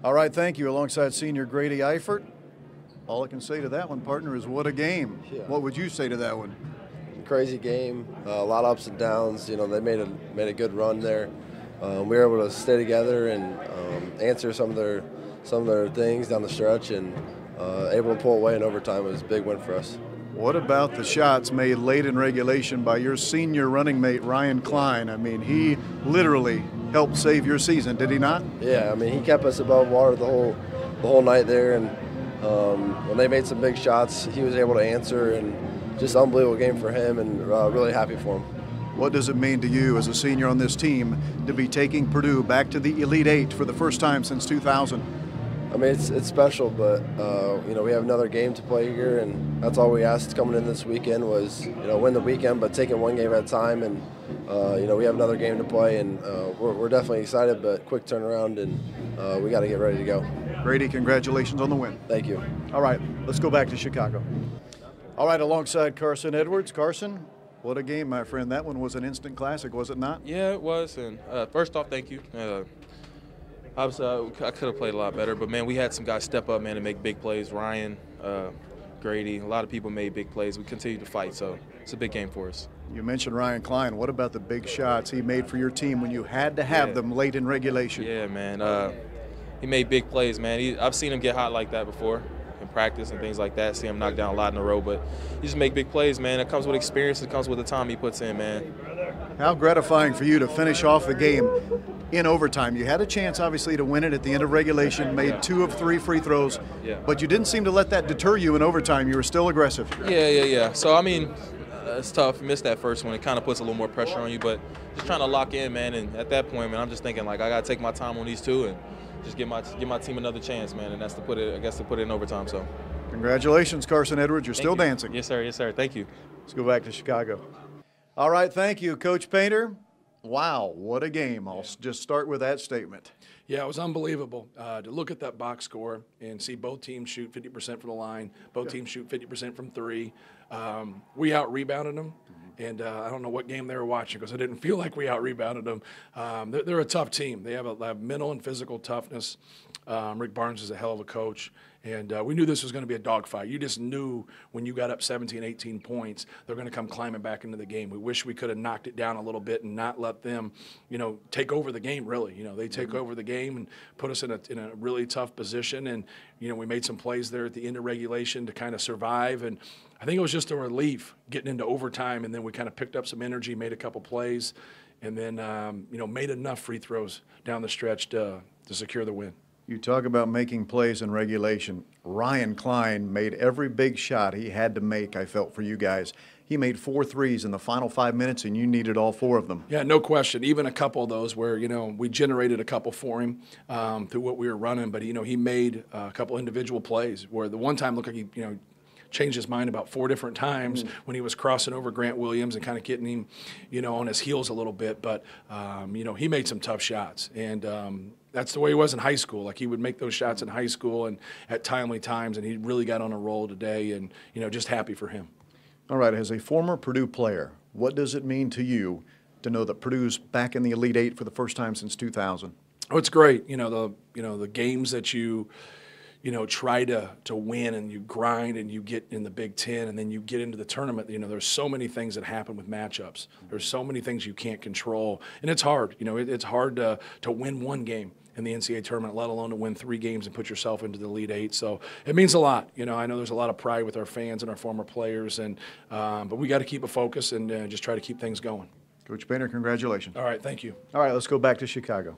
All right, thank you. Alongside senior Grady Eifert. All I can say to that one, partner, is what a game. Yeah. What would you say to that one? Crazy game, a lot of ups and downs. You know, they made a good run there. We were able to stay together and answer some of their things down the stretch, and able to pull away in overtime was a big win for us. What about the shots made late in regulation by your senior running mate, Ryan Klein? I mean, he literally helped save your season, did he not? Yeah, I mean, he kept us above water the whole night there, and when they made some big shots, he was able to answer, and just unbelievable game for him, and really happy for him. What does it mean to you as a senior on this team to be taking Purdue back to the Elite Eight for the first time since 2000? I mean, it's special, but you know, we have another game to play here, and that's all we asked coming in this weekend was, you know, win the weekend, but take it one game at a time. And you know, we have another game to play, and we're definitely excited, but quick turnaround, and we got to get ready to go. Grady, congratulations on the win. Thank you. All right, let's go back to Chicago. All right, alongside Carsen Edwards. Carsen, what a game, my friend. That one was an instant classic, was it not? Yeah, it was. And first off, thank you. Obviously, I could have played a lot better, but, man, we had some guys step up, man, and make big plays. Ryan, Grady, a lot of people made big plays. We continued to fight, so it's a big game for us. You mentioned Ryan Klein. What about the big shots he made for your team when you had to have them late in regulation? Yeah, man. He made big plays, man. I've seen him get hot like that before in practice and things like that, see him knock down a lot in a row, but he just make big plays, man. It comes with experience. It comes with the time he puts in, man. How gratifying for you to finish off the game in overtime. You had a chance, obviously, to win it at the end of regulation, made 2 of 3 free throws, but you didn't seem to let that deter you in overtime. You were still aggressive. Yeah. So, I mean, it's tough. You missed that first one. It kind of puts a little more pressure on you, but just trying to lock in, man. And at that point, man, I'm just thinking, like, I got to take my time on these two and just give my team another chance, man. And that's to put it in overtime. So, congratulations, Carsen Edwards. You're still dancing. Yes, sir. Yes, sir. Thank you. Let's go back to Chicago. All right, thank you, Coach Painter. Wow, what a game. I'll just start with that statement. Yeah, it was unbelievable to look at that box score and see both teams shoot 50% from the line, both teams shoot 50% from 3. We out-rebounded them, and I don't know what game they were watching because I didn't feel like we out-rebounded them. They're a tough team. They have mental and physical toughness. Rick Barnes is a hell of a coach. And we knew this was going to be a dogfight. You just knew when you got up 17, 18 points, they're going to come climbing back into the game. We wish we could have knocked it down a little bit and not let them, you know, take over the game, really. You know, they take over the game and put us in a really tough position. And, you know, we made some plays there at the end of regulation to kind of survive. And I think it was just a relief getting into overtime. And then we kind of picked up some energy, made a couple plays, and then, you know, made enough free throws down the stretch to secure the win. You talk about making plays in regulation. Ryan Klein made every big shot he had to make, I felt, for you guys. He made 4 threes in the final 5 minutes, and you needed all 4 of them. Yeah, no question. Even a couple of those where, you know, we generated a couple for him through what we were running. But, you know, he made a couple individual plays where the one time looked like he, you know, changed his mind about 4 different times when he was crossing over Grant Williams and kind of getting him, you know, on his heels a little bit. But, you know, he made some tough shots. And that's the way he was in high school. Like, he would make those shots in high school and at timely times, and he really got on a roll today, and, you know, just happy for him. All right, as a former Purdue player, what does it mean to you to know that Purdue's back in the Elite Eight for the first time since 2000? Oh, it's great. You know, the games that you try to win and you grind and you get in the Big Ten and then you get into the tournament. You know, there's so many things that happen with matchups. There's so many things you can't control, and it's hard. You know, it's hard to win one game in the NCAA tournament, let alone to win 3 games and put yourself into the Elite Eight. So it means a lot. You know, I know there's a lot of pride with our fans and our former players, and but we got to keep a focus and just try to keep things going. Coach Painter, congratulations. All right, thank you. All right, let's go back to Chicago.